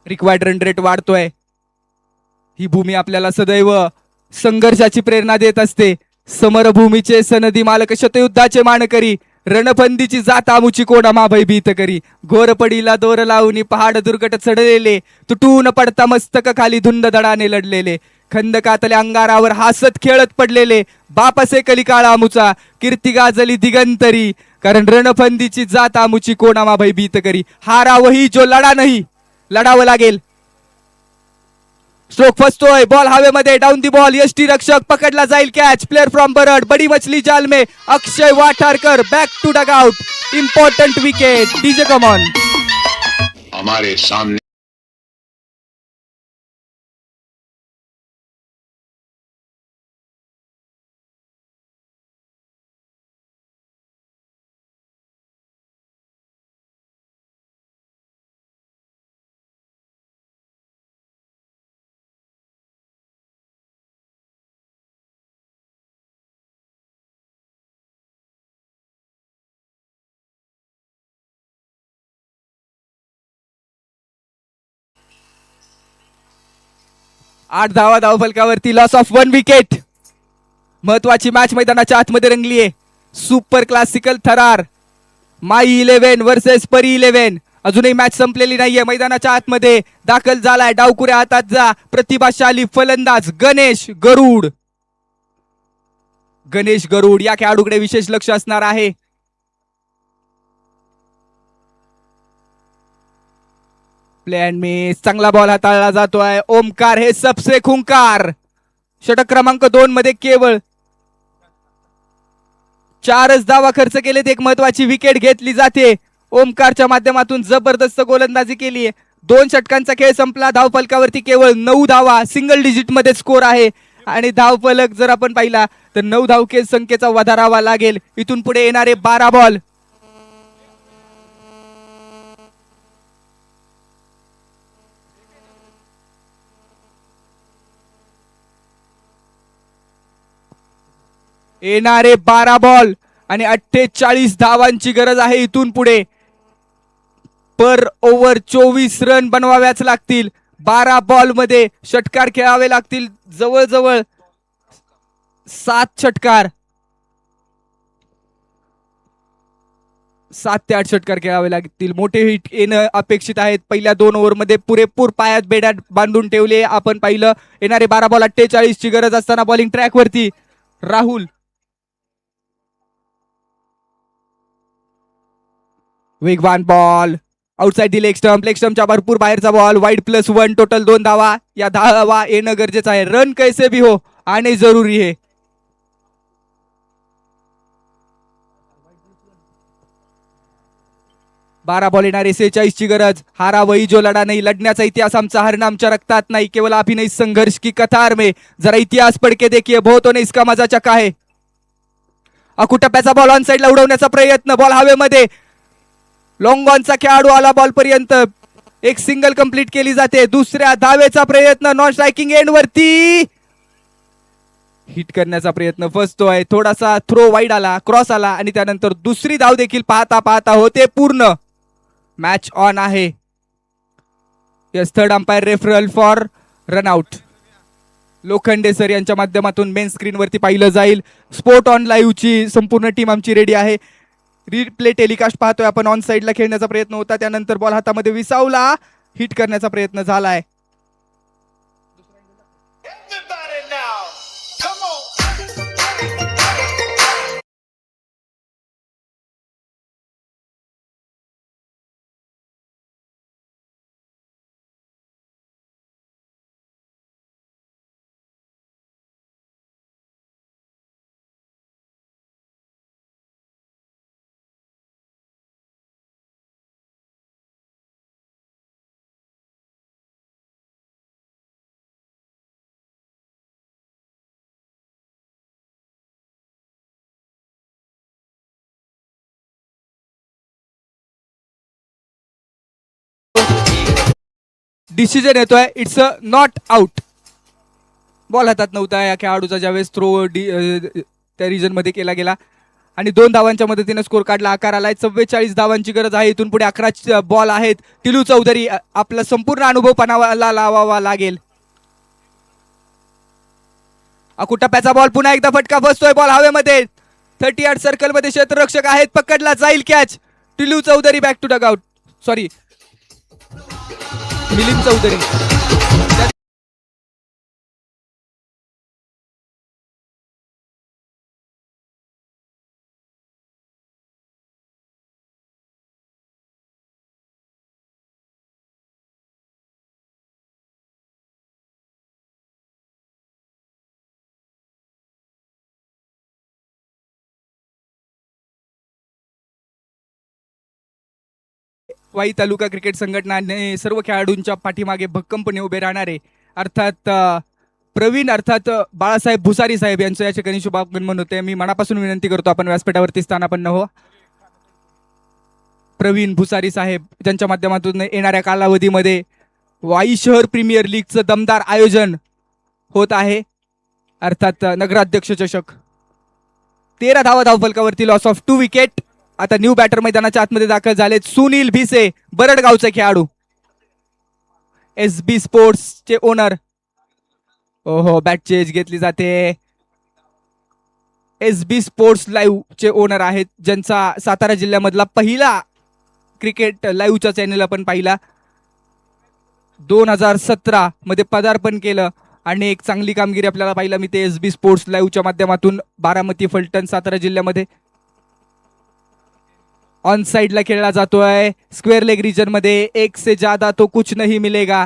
Required run rate वाढतोय. ही भूमी आपल्याला सदैव संघर्षाची प्रेरणा देत असते. समरभूमीचे सनदी मालक शतयुद्धाचे मानकरी रणफंदीची जात आमुची कोणा भयभीत करी. घोरपडीला दोर लावून पहाड दुर्गट चढलेले तुटून पडता मस्तक खाली धुंद दडाने लढलेले खंदकातल्या अंगारावर हासत खेळत पडलेले बापसे कली काळा आमुचा कीर्ती गाजली दिगंतरी. कारण रणफंदीची जात आमुची कोणा भयभीत करी. हारावही जो लढा नाही, लढावं लागेल. स्ट्रोक फसतोय. बॉल हवेमध्ये. Down the ball. यष्टी रक्षक पकडला जाईल. कॅच. Player from Barad. बडी मछली जाल में. Akshay Watharkar back to dugout. Important wicket. DJ come on. हमारे सामने आठ धावा धावफलकावरती. Loss of 1 wicket. महत्वाची मॅच मैदानाच्या आतमध्ये रंगली आहे. सुपर क्लासिकल थरार. माई 11 वर्सेस परी 11. अजूनही मॅच संपलेली नाहीये. मैदानाच्या आतमध्ये दाखल झालाय. डावकुऱ्या हातात जा प्रतिभाशाली फलंदाज गणेश गरुड. गणेश गरुड या खेळाडूकडे विशेष लक्ष असणार आहे. Plan miss. चांगला बॉल हाताळला जातोय. ओमकार हे सबसे खुंकार. षटक क्रमांक 2 मध्ये केवळ 4च धावा खर्च केलेत. एक महत्वाची विकेट घेतली जाते. ओमकारच्या माध्यमातून जबरदस्त गोलंदाजी केली आहे. 2 षटकांचा खेळ संपला. धावफलकावरती केवळ 9 धावा. सिंगल डिजिट मध्ये स्कोर आहे आणि धावफलक जर आपण पाहिला तर 9 धावके संख्येचा वधारावा लागेल. इथून पुढे येणारे 12 बॉल. येणारे 12 बॉल आणि 48 धावांची गरज आहे इथून पुढे. पर ओव्हर 24 रन बनवाव्याच लागतील. 12 बॉल मध्ये षटकार खेळावे लागतील. जवळजवळ 7 षटकार. 7 ते 8 षटकार खेळावे लागतील. मोठे हिट येणं अपेक्षित आहेत. पहिल्या 2 ओव्हर मध्ये पुरेपूर पायात बेड्या बांधून ठेवले. आपण पाहिलं येणारे 12 बॉल 48 ची गरज असताना बॉलिंग ट्रॅक वरती राहुल. वेगवान बॉल. आउटसाइड दी लेग स्टंपच्या भरपूर बाहेरचा बॉल. वाईड +1. टोटल 2 धावा. या धावा येणं गरजेचं आहे. रन कैसे भी हो आने जरुरी है. बारा बॉल येणारे 46 ची गरज. हारा वही जो लढा नाही. लढण्याचा इतिहास आमचा हरणं आमच्या रक्तात नाही. केवळ अभिनय संघर्ष की कतार में. जरा इतिहास पडके देखिए. बहुत होने इसका मजा चका है. अकुटप्प्याचा बॉल ऑन साइडला उडवण्याचा प्रयत्न. बॉल हवेमध्ये. लॉंग ऑनचा खेळाडू आला बॉल पर्यंत. एक सिंगल कंप्लीट केली जाते. दुसऱ्या धावेचा प्रयत्न नॉन स्ट्रायकिंग एंड वरती. हिट करण्याचा प्रयत्न फसतोय. थोडासा थ्रो वाईड आला, क्रॉस आला आणि त्यानंतर दुसरी धाव देखील पाहता पाहता होते पूर्ण. मॅच ऑन आहे. Yes, third umpire referral for run out. Lokhande sir यांच्या माध्यमातून मेन स्क्रीन वरती पाहिलं जाईल. स्पोर्ट ऑन लाईव्ह ची संपूर्ण टीम आमची रेडी आहे. रिप्ले टेलिकास्ट पाहतोय आपण. ऑन साइडला खेळण्याचा प्रयत्न होता. त्यानंतर बॉल हातामध्ये विसावला. हिट करण्याचा प्रयत्न झालाय. डिसिजन येतोय, it's a not out. Ball हातात नव्हता या खेळाडूचा ज्यावेळेस थ्रो त्या रिजन मध्ये केला गेला आणि 2 धावांच्या मदतीने स्कोर काढला. आकार आलाय. 44 धावांची गरज आहे. इथून पुढे 11 बॉल आहेत. टिलू चौधरी आपला संपूर्ण अनुभव पणाला लावावा लागेल. अकुटप्प्याचा बॉल पुन्हा एकदा फटका बसतोय. बॉल हवेमध्ये 38 सर्कल मध्ये क्षेत्ररक्षक आहेत. पकडला जाईल catch. Tilu Chaudhari back to dugout. Sorry, Milind Chaudhari. Wai taluka cricket संघटनाने सर्व खेळाडूंच्या पाठीमागे भक्कमपणे उभे राहणारे अर्थात प्रवीण अर्थात बाळासाहेब भुसारी साहेब यांचं या ठिकाणी शुभागमन होते. मी मनापासून विनंती करतो आपण व्यासपीठावरती स्थानापन्न हो. प्रवीण भुसारी साहेब ज्यांच्या माध्यमातून येणाऱ्या कालावधीमध्ये वाई शहर प्रीमियर लीगचं दमदार आयोजन होत आहे. अर्थात नगराध्यक्ष चषक. 13 धावा धावफलकावरती, लॉस ऑफ 2 विकेट. आता न्यू बॅटर मैदानाच्या आतमध्ये दाखल झालेत सुनील भिसे, बरडगावचे खेळाडू. SB स्पोर्ट्सचे ओनर. ओहो, बॅट चेंज घेतली जाते. SB स्पोर्ट्स लाईव्ह चे ओनर आहेत, ज्यांचा सातारा जिल्ह्यामधला पहिला क्रिकेट लाईव्हचा चॅनल आपण पाहिला. 2017 मध्ये पदार्पण केलं आणि एक चांगली कामगिरी आपल्याला पाहायला मिळते SB स्पोर्ट्स लाईव्हच्या माध्यमातून. बारामती, फलटण, सातारा जिल्ह्यामध्ये ऑन साइडला खेळला जातोय. स्क्वेअर लेग रिजन मध्ये. 1 से ज्यादा तो कुछ नहीं मिलेगा.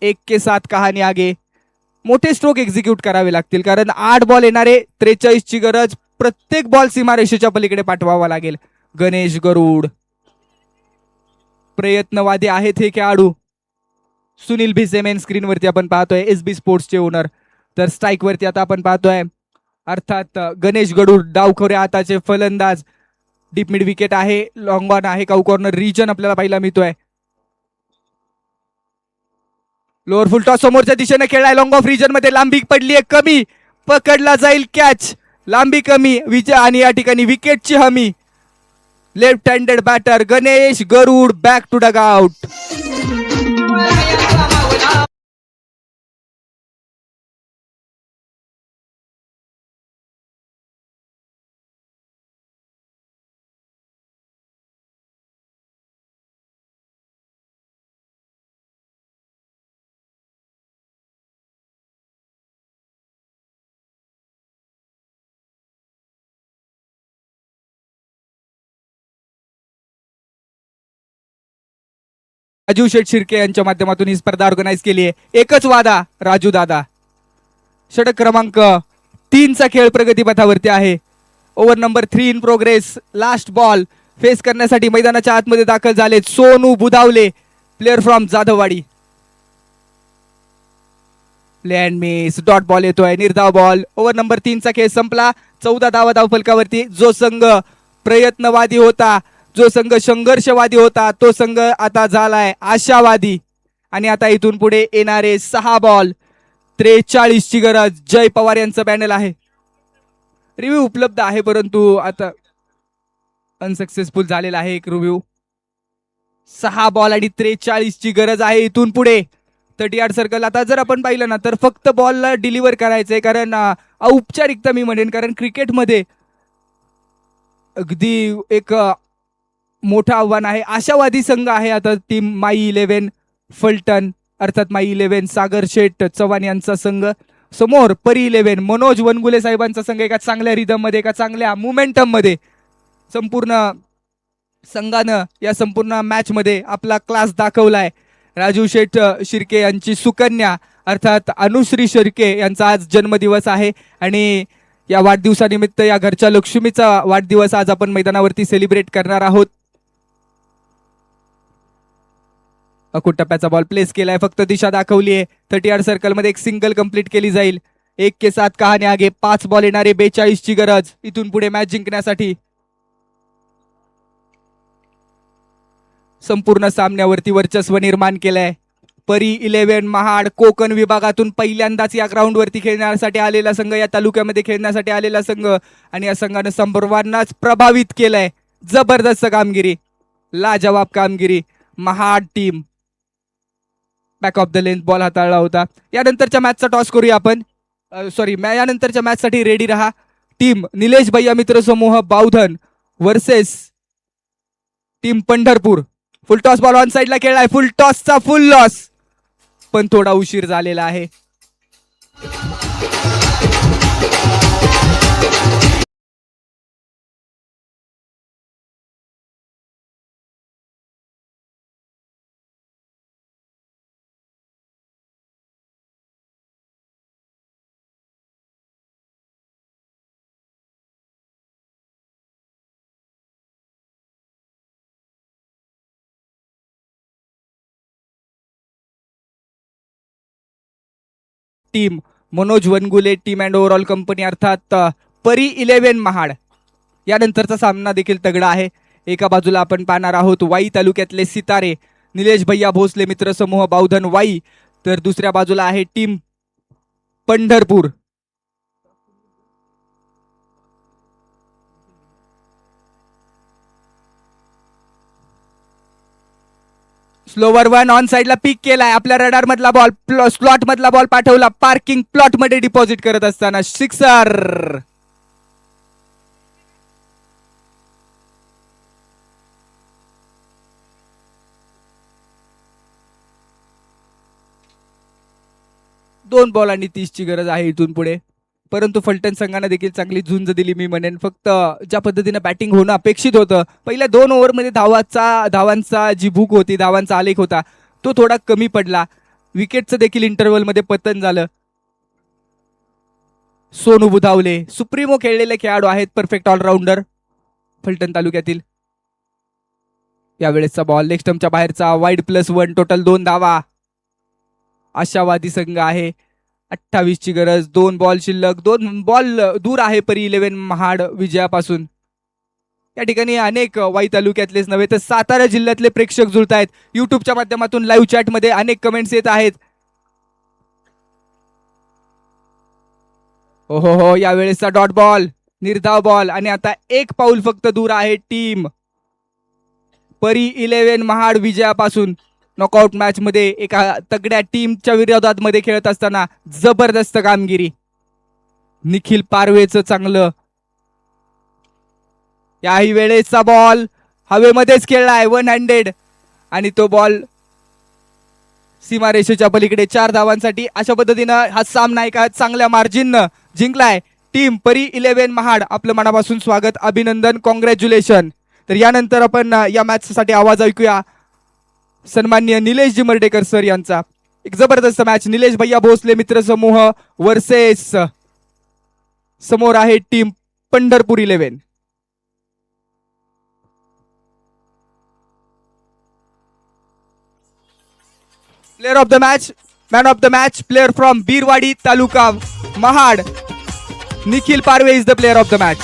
1 के साथ कहानी आगे. मोठे स्ट्रोक एक्झिक्यूट करावे लागतील कारण 8 बॉल येणारे. 43 ची गरज. प्रत्येक बॉल सीमारेषेच्या पलीकडे पाठवावा लागेल. गणेश गरुड प्रयत्नवादी आहेत हे खेळाडू. सुनील भिसे मेन स्क्रीनवरती आपण पाहतोय, SB स्पोर्ट्सचे ओनर. तर स्ट्राईक वरती आता आपण पाहतोय अर्थात गणेश गरुड, डावखोऱ्या हाताचे फलंदाज. डीप मिड विकेट आहे. लॉंग ऑन आहे. काऊ कॉर्नर रिजन आपल्याला पाहायला मिळतोय. लोअर फुल टॉस समोरच्या दिशेने खेळलाय. लॉंग ऑफ रिजन मध्ये लांबी पडली आहे कमी. पकडला जाईल कॅच. लांबी कमी विजय आणि या ठिकाणी विकेटची हमी. Left handed batter Ganesh Garud back to dugout. Raju Sheth Shirke यांच्या माध्यमातून ही स्पर्धा ऑर्गनाईज केली आहे. एकच वादा राजू दादा. षटक क्रमांक 3चा खेळ प्रगतीपथावरती आहे. Over number 3 in progress. Last ball face करण्यासाठी मैदानाच्या आतमध्ये दाखल झाले Sonu Budhawale, player from Jadhavwadi. Play and miss. Dot ball येतोय. निर्धाव बॉल. ओव्हर नंबर 3चा खेळ संपला. 14 धावा धावफलकावरती. जो संघ प्रयत्नवादी होता, जो संघ संघर्षवादी होता, तो संघ आता झालाय आशावादी. आणि आता इथून पुढे येणारे 6 बॉल. 43 ची गरज. जय पवार यांचं पॅनल आहे. रिव्ह्यू उपलब्ध आहे परंतु आता अनसक्सेसफुल झालेला आहे एक रिव्ह्यू. 6 बॉल आणि 43 ची गरज आहे इथून पुढे. 38 सर्कल. आता जर आपण पाहिलं ना तर फक्त बॉलला डिलिव्हर करायचंय कारण औपचारिकता मी म्हणेन, कारण क्रिकेटमध्ये अगदी एक मोठं आव्हान आहे. आशावादी संघ आहे आता टीम माई 11 फलटण, अर्थात माई 11 सागर शेठ चव्हाण यांचा संघ. समोर परी 11 मनोज वनगुले साहेबांचा संघ. एका चांगल्या रिदम मध्ये, एका चांगल्या मोमेंटम मध्ये संपूर्ण संघानं या संपूर्ण मॅच मध्ये आपला क्लास दाखवलाय. राजू शेठ शिर्के यांची सुकन्या अर्थात अनुश्री शिर्के यांचा आज जन्मदिवस आहे आणि या वाढदिवसानिमित्त या घरच्या लक्ष्मीचा वाढदिवस आज आपण मैदानावरती सेलिब्रेट करणार आहोत. अकुट टप्प्याचा बॉल प्लेस केलाय. फक्त दिशा दाखवली आहे. 38 सर्कल मध्ये एक सिंगल कंप्लीट केली जाईल. 1 के साथ कहाणी आगे. 5 बॉल येणारे. 42 ची गरज इथून पुढे मॅच जिंकण्यासाठी. संपूर्ण सामन्यावरती वर्चस्व निर्माण केलंय. परी 11 महाड कोकण विभागातून पहिल्यांदाच या ग्राउंडवरती खेळण्यासाठी आलेला संघ, या तालुक्यामध्ये खेळण्यासाठी आलेला संघ, आणि या संघानं सर्वांनाच प्रभावित केलंय. जबरदस्त कामगिरी, लाजवाब कामगिरी. Mahad team back of the length ball हाताळला होता. यानंतरच्या मॅचचा टॉस करूया आपण. यानंतरच्या मॅचसाठी रेडी रहा. टीम निलेश भैया मित्र समूह Bavdhan versus team Pandharpur. Full toss ball on साइडला खेळलाय. फुल टॉसचा फुल लॉस, पण थोडा उशीर झालेला आहे. Team Manoj Vangule team and overall company अर्थात परी 11 महाड. यानंतरचा सामना देखील तगडा आहे. एका बाजूला आपण पाहणार आहोत वाई तालुक्यातले सितारे निलेश भैया भोसले मित्र समूह बावधन वाई, तर दुसऱ्या बाजूला आहे team Pandharpur. Slower one on साइडला पिक केलाय. आपल्या रडार मधला बॉल स्लॉट मधला बॉल पाठवला. पार्किंग प्लॉट मध्ये डिपॉझिट करत असताना सिक्सर. दोन बॉल आणि 30ची गरज आहे इथून पुढे, परंतु फलटण संघाने देखील चांगली झुंज दिली मी म्हणेन. फक्त ज्या पद्धतीने बॅटिंग होणं अपेक्षित होतं, पहिल्या 2 ओव्हरमध्ये धावांचा जी भूक होती, धावांचा आलेख होता, तो थोडा कमी पडला. विकेटचं देखील इंटरव्हलमध्ये पतन झालं. सोनू बुधावले सुप्रीमो खेळलेले खेळाडू आहेत, परफेक्ट ऑलराऊंडर फलटण तालुक्यातील. यावेळेसचा बॉल लेग स्टंपच्या बाहेरचा, वाईड +1, टोटल 2 धावा. आशावादी संघ आहे. 28ची गरज, 2 बॉल शिल्लक, 2 बॉल दूर आहे परी 11 महाड विजयापासून. या ठिकाणी अनेक वाई तालुक्यातलेच नव्हे तर सातारा जिल्ह्यातले प्रेक्षक जुळत आहेत. युट्यूबच्या माध्यमातून लाईव्ह चॅट मध्ये अनेक कमेंट्स येत आहेत. हो, यावेळेसचा डॉट बॉल, निर्धाव बॉल, आणि आता 1 पाऊल फक्त दूर आहे टीम परी 11 महाड विजयापासून. नॉकआउट मॅच मध्ये एका तगड्या टीमच्या विरोधात मध्ये खेळत असताना जबरदस्त कामगिरी. निखिल पारवेचं चांगलं. याही वेळेसचा बॉल हवेमध्येच खेळलाय 1 हँडेड, आणि तो बॉल सीमारेषेच्या पलीकडे 4 धावांसाठी. अशा पद्धतीनं हा सामना एका चांगल्या मार्जिननं जिंकलाय टीम परी 11 महाड. आपलं मनापासून स्वागत, अभिनंदन, कॉंग्रॅच्युलेशन. तर यानंतर आपण या मॅच साठी आवाज ऐकूया सन्माननीय निलेशजी मर्डेकर सर यांचा. एक जबरदस्त मॅच. निलेश भैया भोसले मित्र समूह वर्सेस समोर आहे team Pandharpur 11. Player of the match, man of the match, player from Birwadi taluka Mahad, Nikhil Parve is the player of the match.